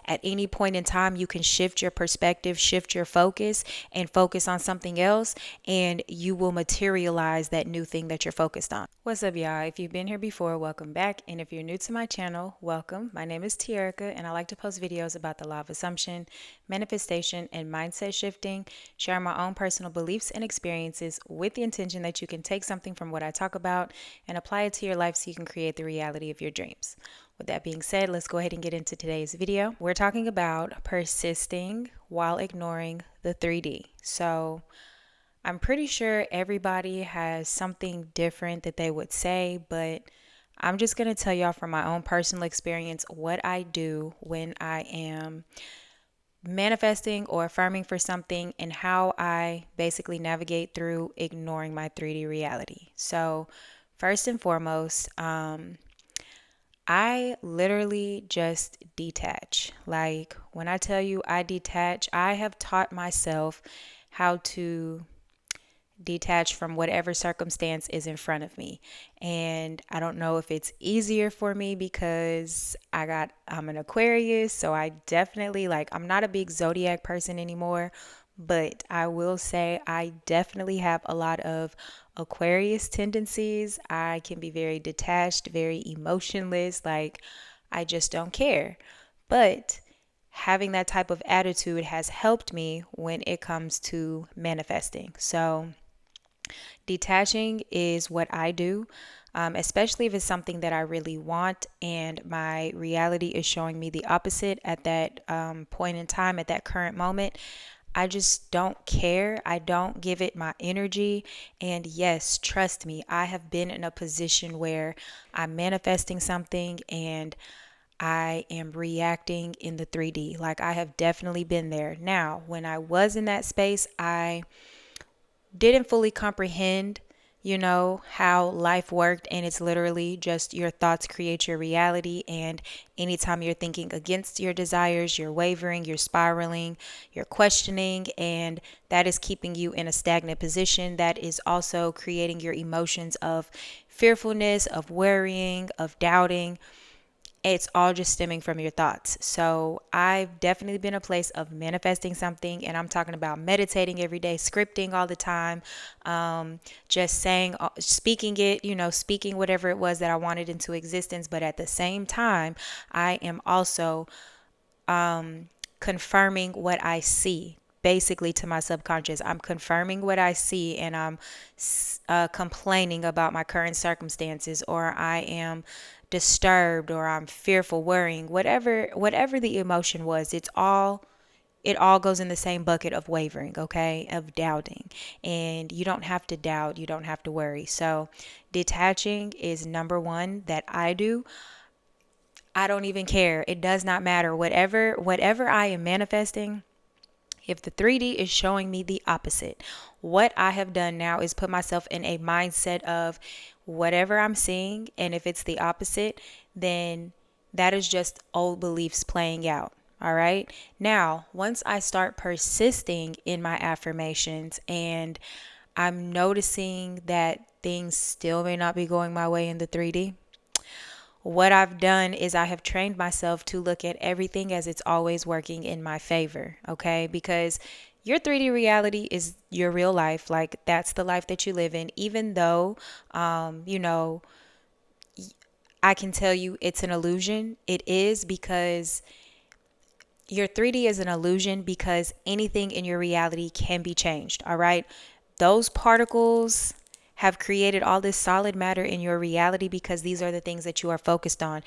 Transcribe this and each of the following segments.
at any point in time, you can shift your perspective, shift your focus, and focus on something else, and you will materialize that new thing that you're focused on. What's up, y'all? If you've been here before, welcome back. And if you're new to my channel, welcome. My name is Tierica, and I like to post videos about the law of assumption, manifestation, and mindset shifting, sharing my own personal beliefs and experiences with the intention that you can take something from what I talk about and apply it to your life so you can create the reality of your dreams. With that being said, let's go ahead and get into today's video. We're talking about persisting while ignoring the 3D. So I'm pretty sure everybody has something different that they would say, but I'm just going to tell y'all from my own personal experience what I do when I am manifesting or affirming for something and how I basically navigate through ignoring my 3D reality. So, first and foremost, I literally just detach. Like when I tell you I detach, I have taught myself how to detach from whatever circumstance is in front of me. And I don't know if it's easier for me because I'm an Aquarius, so I definitely I'm not a big zodiac person anymore, but I will say I definitely have a lot of Aquarius tendencies. I can be very detached, very emotionless, I just don't care. But having that type of attitude has helped me when it comes to manifesting. So, detaching is what I do, especially if it's something that I really want and my reality is showing me the opposite at that point in time, at that current moment. I just don't care. I don't give it my energy. And yes, trust me, I have been in a position where I'm manifesting something and I am reacting in the 3D. Like I have definitely been there. Now, when I was in that space, I didn't fully comprehend, how life worked. And it's literally just your thoughts create your reality. And anytime you're thinking against your desires, you're wavering, you're spiraling, you're questioning, and that is keeping you in a stagnant position. That is also creating your emotions of fearfulness, of worrying, of doubting. It's all just stemming from your thoughts. So I've definitely been a place of manifesting something, and I'm talking about meditating every day, scripting all the time, just saying, speaking it, speaking whatever it was that I wanted into existence. But at the same time, I am also confirming what I see. Basically, to my subconscious, I'm confirming what I see, and I'm complaining about my current circumstances, or I am disturbed, or I'm fearful, worrying, whatever the emotion was. It all goes in the same bucket of wavering, okay, of doubting. And you don't have to doubt, you don't have to worry. So detaching is number one that I do. I don't even care. It does not matter. Whatever I am manifesting, if the 3D is showing me the opposite, what I have done now is put myself in a mindset of whatever I'm seeing, and if it's the opposite, then that is just old beliefs playing out. All right. Now, once I start persisting in my affirmations and I'm noticing that things still may not be going my way in the 3D, what I've done is I have trained myself to look at everything as it's always working in my favor, okay? Because your 3D reality is your real life. Like that's the life that you live in, even though, I can tell you it's an illusion. It is because your 3D is an illusion because anything in your reality can be changed, all right? Those particles have created all this solid matter in your reality because these are the things that you are focused on.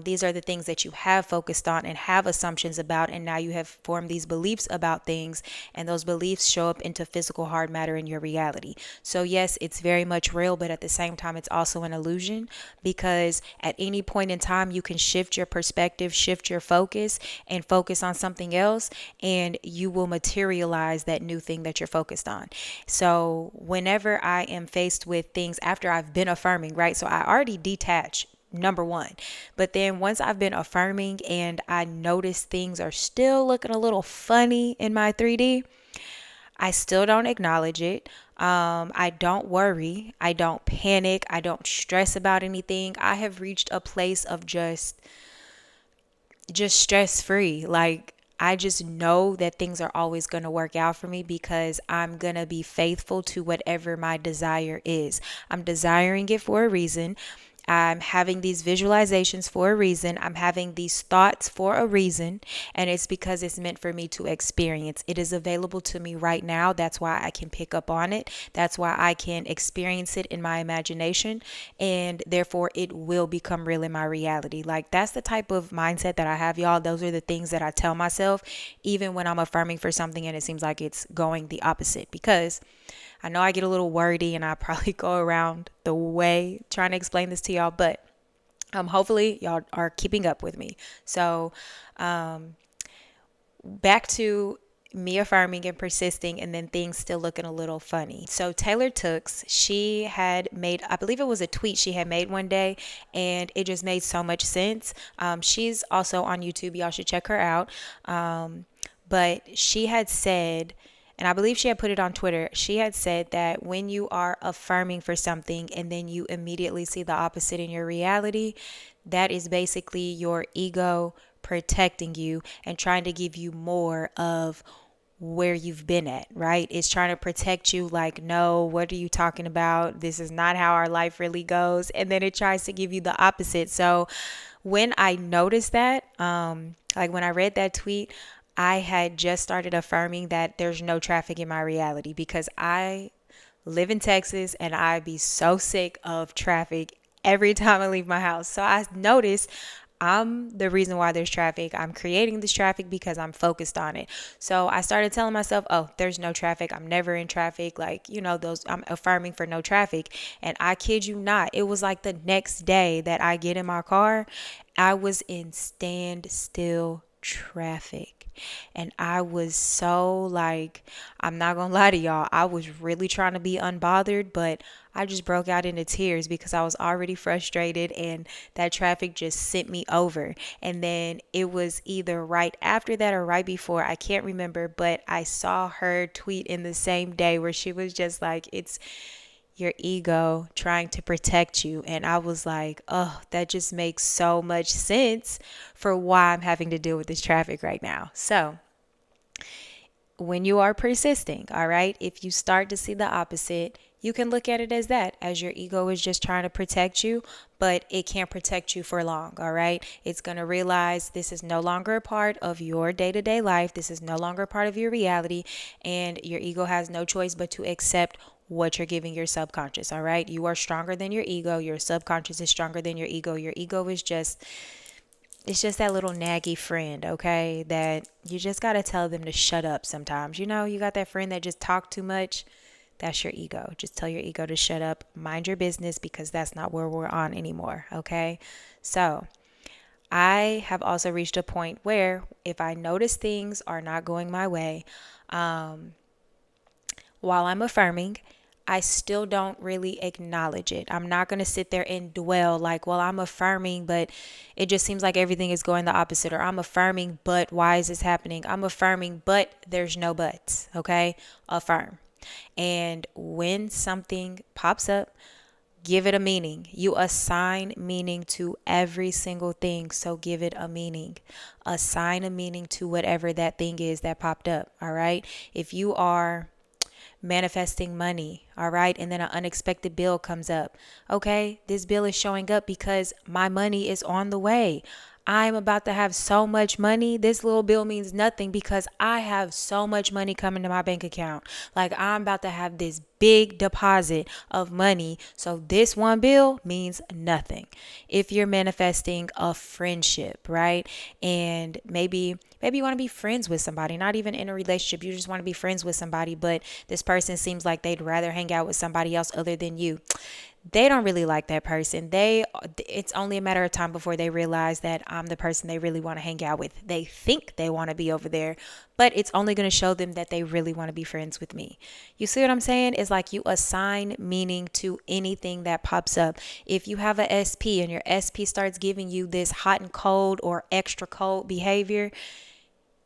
These are the things that you have focused on and have assumptions about, and now you have formed these beliefs about things, and those beliefs show up into physical hard matter in your reality. So yes, it's very much real, but at the same time, it's also an illusion because at any point in time, you can shift your perspective, shift your focus, and focus on something else, and you will materialize that new thing that you're focused on. So whenever I am faced with things after I've been affirming, right? So I already detach, number one. But then once I've been affirming and I notice things are still looking a little funny in my 3D, I still don't acknowledge it. I don't worry. I don't panic. I don't stress about anything. I have reached a place of just just stress free. Like, I just know that things are always going to work out for me because I'm going to be faithful to whatever my desire is. I'm desiring it for a reason. I'm having these visualizations for a reason. I'm having these thoughts for a reason. And it's because it's meant for me to experience. It is available to me right now. That's why I can pick up on it. That's why I can experience it in my imagination. And therefore, it will become real in my reality. Like, that's the type of mindset that I have, y'all. Those are the things that I tell myself, even when I'm affirming for something and it seems like it's going the opposite. Because I know I get a little wordy and I probably go around the way trying to explain this to y'all, but hopefully y'all are keeping up with me. So, back to me affirming and persisting, and then things still looking a little funny. So Taylor Tooks, she had made, I believe it was a tweet she had made one day, and it just made so much sense. She's also on YouTube. Y'all should check her out. But she had said, and I believe she had put it on Twitter, she had said that when you are affirming for something and then you immediately see the opposite in your reality, that is basically your ego protecting you and trying to give you more of where you've been at, right? It's trying to protect you, like, no, what are you talking about? This is not how our life really goes. And then it tries to give you the opposite. So when I noticed that, like when I read that tweet, I had just started affirming that there's no traffic in my reality because I live in Texas and I'd be so sick of traffic every time I leave my house. So I noticed I'm the reason why there's traffic. I'm creating this traffic because I'm focused on it. So I started telling myself, oh, there's no traffic. I'm never in traffic. Like, those, I'm affirming for no traffic. And I kid you not, it was like the next day that I get in my car, I was in standstill traffic. And I was so like, I'm not gonna lie to y'all, I was really trying to be unbothered, but I just broke out into tears because I was already frustrated and that traffic just sent me over. And then it was either right after that or right before, I can't remember, but I saw her tweet in the same day where she was just like, it's your ego trying to protect you. And I was like, oh, that just makes so much sense for why I'm having to deal with this traffic right now. So, when you are persisting, all right, if you start to see the opposite, you can look at it as that, as your ego is just trying to protect you, but it can't protect you for long, all right? It's going to realize this is no longer a part of your day to day life. This is no longer a part of your reality, and your ego has no choice but to accept what you're giving your subconscious, all right? You are stronger than your ego. Your subconscious is stronger than your ego. Your ego is just, it's just that little naggy friend, okay? That you just got to tell them to shut up sometimes. You got that friend that just talk too much. That's your ego. Just tell your ego to shut up, mind your business, because that's not where we're on anymore, okay? So, I have also reached a point where if I notice things are not going my way, while I'm affirming, I still don't really acknowledge it. I'm not going to sit there and dwell like, well, I'm affirming, but it just seems like everything is going the opposite. Or I'm affirming, but why is this happening? I'm affirming, but there's no buts. Okay? Affirm. And when something pops up, give it a meaning. You assign meaning to every single thing. So give it a meaning. Assign a meaning to whatever that thing is that popped up. All right? If you are manifesting money, all right, and then an unexpected bill comes up, okay, this bill is showing up because my money is on the way. I'm about to have so much money. This little bill means nothing because I have so much money coming to my bank account. Like, I'm about to have this big deposit of money. So this one bill means nothing. If you're manifesting a friendship, right? And maybe you want to be friends with somebody, not even in a relationship. You just want to be friends with somebody, but this person seems like they'd rather hang out with somebody else other than you. They don't really like that person. It's only a matter of time before they realize that I'm the person they really want to hang out with. They think they want to be over there, but it's only going to show them that they really want to be friends with me. You see what I'm saying? It's like you assign meaning to anything that pops up. If you have a SP and your SP starts giving you this hot and cold or extra cold behavior,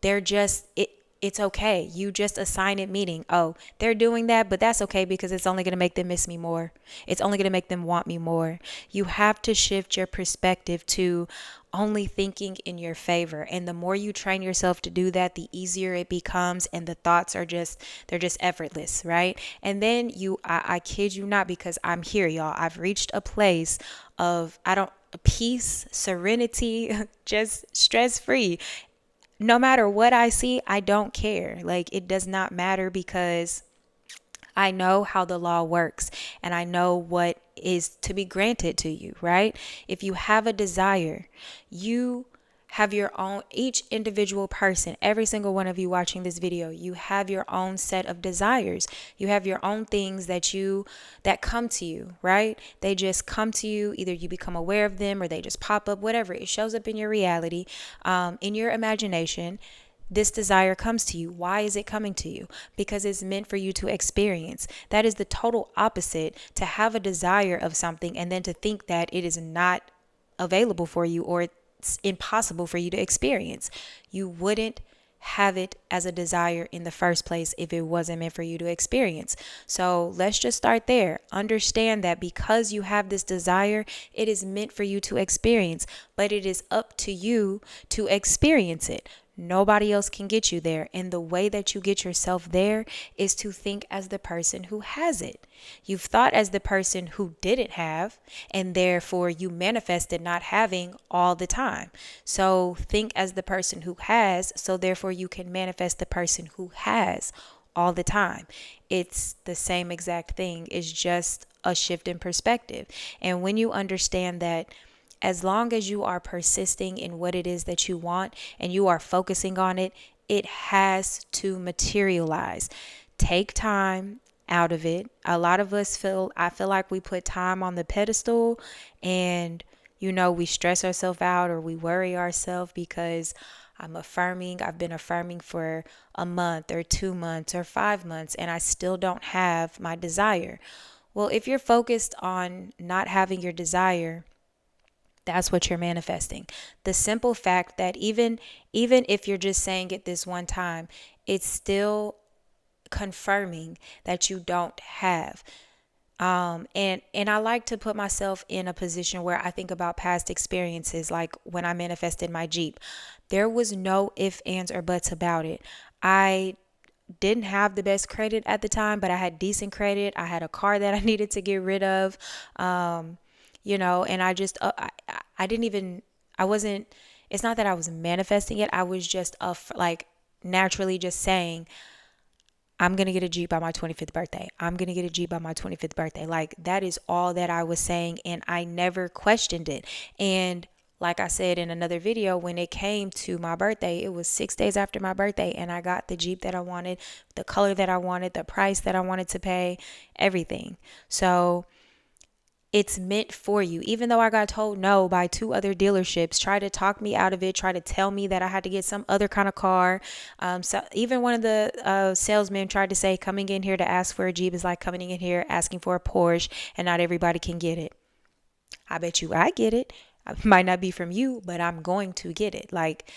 they're just it it's okay. You just assign it meaning. Oh, they're doing that, but that's okay because it's only going to make them miss me more. It's only going to make them want me more. You have to shift your perspective to only thinking in your favor. And the more you train yourself to do that, the easier it becomes. And the thoughts are they're just effortless, right? And then I kid you not, because I'm here, y'all. I've reached a place of, peace, serenity, just stress free. No matter what I see, I don't care. Like, it does not matter because I know how the law works and I know what is to be granted to you, right? If you have a desire, you have your own, each individual person, every single one of you watching this video, you have your own set of desires. You have your own things that come to you, right? They just come to you. Either you become aware of them or they just pop up, whatever. It shows up in your reality, in your imagination. This desire comes to you. Why is it coming to you? Because it's meant for you to experience. That is the total opposite, to have a desire of something and then to think that it is not available for you or it's impossible for you to experience. You wouldn't have it as a desire in the first place if it wasn't meant for you to experience. So let's just start there. Understand that because you have this desire, it is meant for you to experience, but it is up to you to experience it. Nobody else can get you there. And the way that you get yourself there is to think as the person who has it. You've thought as the person who didn't have, and therefore you manifested not having all the time. So think as the person who has, so therefore you can manifest the person who has all the time. It's the same exact thing. It's just a shift in perspective. And when you understand that, as long as you are persisting in what it is that you want and you are focusing on it, it has to materialize. Take time out of it. A lot of us I feel like we put time on the pedestal and, we stress ourselves out or we worry ourselves because I've been affirming for a month or 2 months or 5 months and I still don't have my desire. Well, if you're focused on not having your desire, that's what you're manifesting. The simple fact that even if you're just saying it this one time, it's still confirming that you don't have. And I like to put myself in a position where I think about past experiences, like when I manifested my Jeep. There was no ifs, ands, or buts about it. I didn't have the best credit at the time, but I had decent credit. I had a car that I needed to get rid of. And I just, I didn't even, I wasn't, it's not that I was manifesting it. I was just, like, naturally just saying, I'm going to get a Jeep by my 25th birthday. I'm going to get a Jeep by my 25th birthday. Like, that is all that I was saying. And I never questioned it. And like I said in another video, when it came to my birthday, it was 6 days after my birthday. And I got the Jeep that I wanted, the color that I wanted, the price that I wanted to pay, everything. So it's meant for you. Even though I got told no by 2 other dealerships, try to talk me out of it, try to tell me that I had to get some other kind of car. So even one of the salesmen tried to say coming in here to ask for a Jeep is like coming in here asking for a Porsche, and not everybody can get it. I bet you I get it. It might not be from you, but I'm going to get it. Like,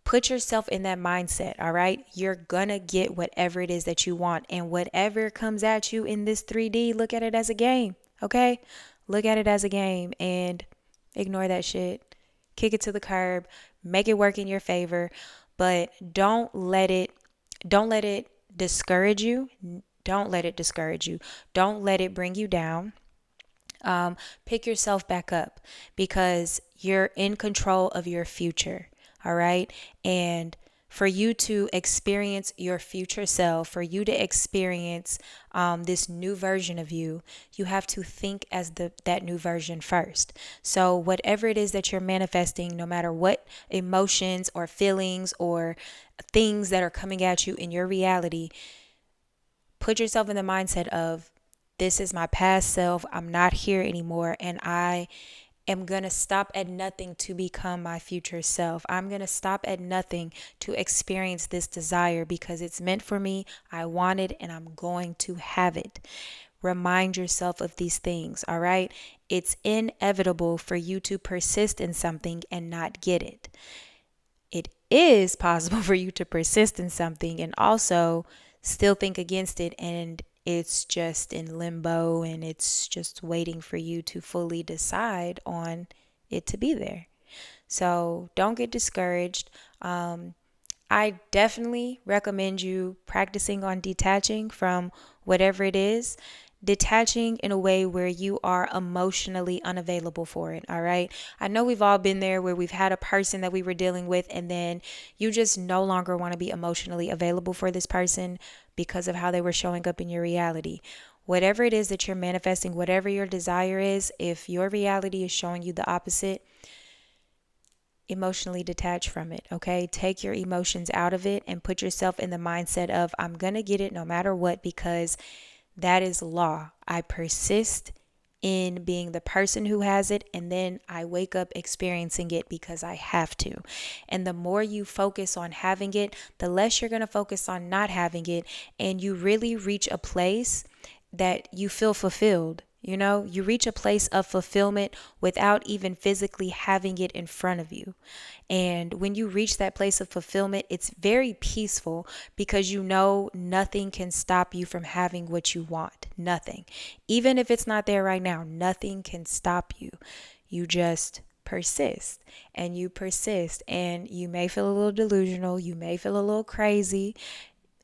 put yourself in that mindset, all right? You're gonna get whatever it is that you want, and whatever comes at you in this 3D, look at it as a game, okay? Look at it as a game and ignore that shit. Kick it to the curb, make it work in your favor, but don't let it discourage you. Don't let it discourage you. Don't let it bring you down. Pick yourself back up because you're in control of your future. All right. And for you to experience your future self, for you to experience this new version of you, you have to think as that new version first. So whatever it is that you're manifesting, no matter what emotions or feelings or things that are coming at you in your reality, put yourself in the mindset of, this is my past self. I'm not here anymore. And I am going to stop at nothing to become my future self. I'm going to stop at nothing to experience this desire because it's meant for me. I want it and I'm going to have it. Remind yourself of these things, all right? It's inevitable for you to persist in something and not get it. It is possible for you to persist in something and also still think against it, and it's just in limbo and it's just waiting for you to fully decide on it to be there. So don't get discouraged. I definitely recommend you practicing on detaching from whatever it is, detaching in a way where you are emotionally unavailable for it. All right. I know we've all been there where we've had a person that we were dealing with, and then you just no longer want to be emotionally available for this person because of how they were showing up in your reality. Whatever it is that you're manifesting, whatever your desire is, if your reality is showing you the opposite, emotionally detach from it, okay? Take your emotions out of it and put yourself in the mindset of, I'm going to get it no matter what, because that is law. I persist in being the person who has it, and then I wake up experiencing it because I have to. And the more you focus on having it, the less you're going to focus on not having it, and you really reach a place that you feel fulfilled. You reach a place of fulfillment without even physically having it in front of you. And when you reach that place of fulfillment, it's very peaceful because you know nothing can stop you from having what you want. Nothing. Even if it's not there right now, nothing can stop you. You just persist and you persist, and you may feel a little delusional, you may feel a little crazy.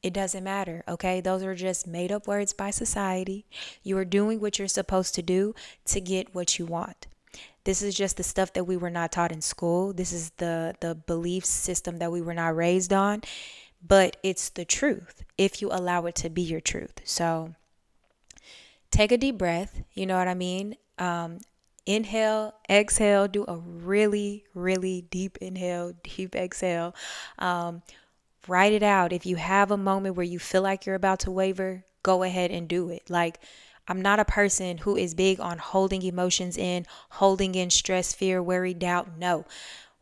It doesn't matter, okay? Those are just made up words by society. You are doing what you're supposed to do to get what you want. This is just the stuff that we were not taught in school. This is the belief system that we were not raised on, but it's the truth if you allow it to be your truth. So take a deep breath, you know what I mean? Inhale, exhale, do a really, really deep inhale, deep exhale. Write it out. If you have a moment where you feel like you're about to waver, go ahead and do it. Like, I'm not a person who is big on holding emotions in, holding in stress, fear, worry, doubt. No.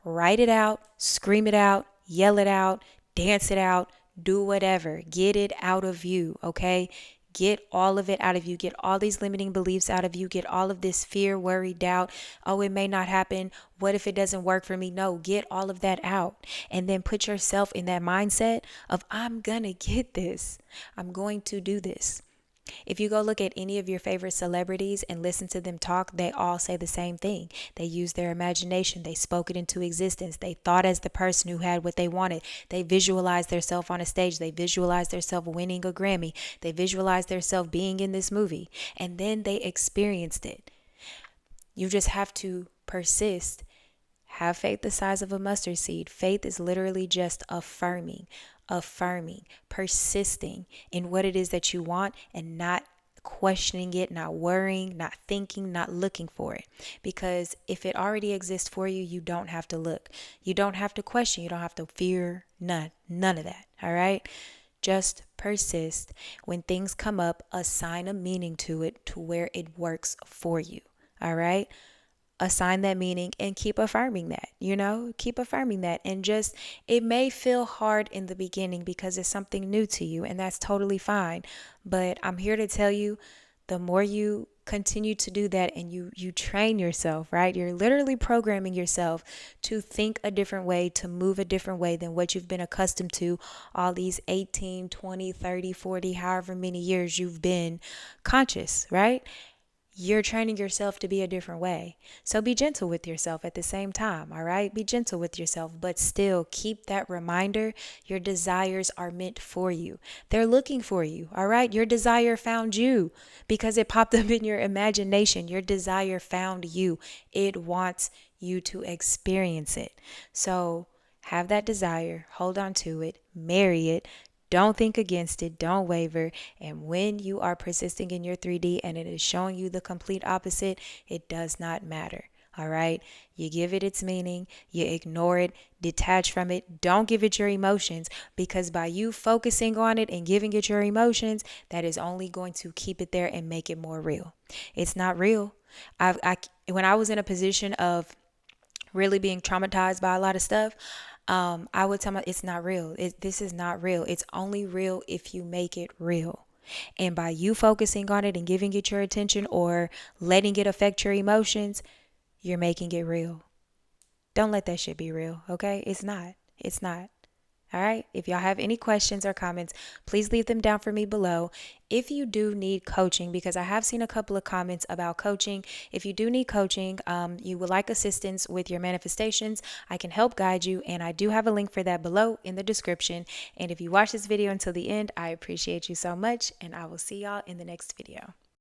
Write it out, scream it out, yell it out, dance it out, do whatever. Get it out of you, okay? Get all of it out of you. Get all these limiting beliefs out of you. Get all of this fear, worry, doubt. Oh, it may not happen. What if it doesn't work for me? No, get all of that out. And then put yourself in that mindset of, I'm going to get this. I'm going to do this. If you go look at any of your favorite celebrities and listen to them talk, they all say the same thing. They used their imagination. They spoke it into existence. They thought as the person who had what they wanted. They visualized themselves on a stage. They visualized themselves winning a Grammy. They visualized themselves being in this movie. And then they experienced it. You just have to persist. Have faith the size of a mustard seed. Faith is literally just affirming, persisting in what it is that you want and not questioning it, not worrying, not thinking, not looking for it. Because if it already exists for you, you don't have to look. You don't have to question. You don't have to fear. None of that. All right? Just persist. When things come up, assign a meaning to it to where it works for you. All right? Assign that meaning and keep affirming that, keep affirming that. And just, it may feel hard in the beginning because it's something new to you, and that's totally fine. But I'm here to tell you, the more you continue to do that and you train yourself, right? You're literally programming yourself to think a different way, to move a different way than what you've been accustomed to all these 18, 20, 30, 40, however many years you've been conscious, right? You're training yourself to be a different way. So be gentle with yourself at the same time, all right? Be gentle with yourself, but still keep that reminder your desires are meant for you. They're looking for you, all right? Your desire found you because it popped up in your imagination. Your desire found you. It wants you to experience it. So have that desire, hold on to it, marry it. Don't think against it. Don't waver. And when you are persisting in your 3D and it is showing you the complete opposite, it does not matter. All right. You give it its meaning. You ignore it. Detach from it. Don't give it your emotions, because by you focusing on it and giving it your emotions, that is only going to keep it there and make it more real. It's not real. When I was in a position of really being traumatized by a lot of stuff, I would tell myself, it's not real. This is not real. It's only real if you make it real. And by you focusing on it and giving it your attention or letting it affect your emotions, you're making it real. Don't let that shit be real, okay? It's not. It's not. All right. If y'all have any questions or comments, please leave them down for me below. If you do need coaching, because I have seen a couple of comments about coaching, if you do need coaching, you would like assistance with your manifestations, I can help guide you. And I do have a link for that below in the description. And if you watch this video until the end, I appreciate you so much. And I will see y'all in the next video.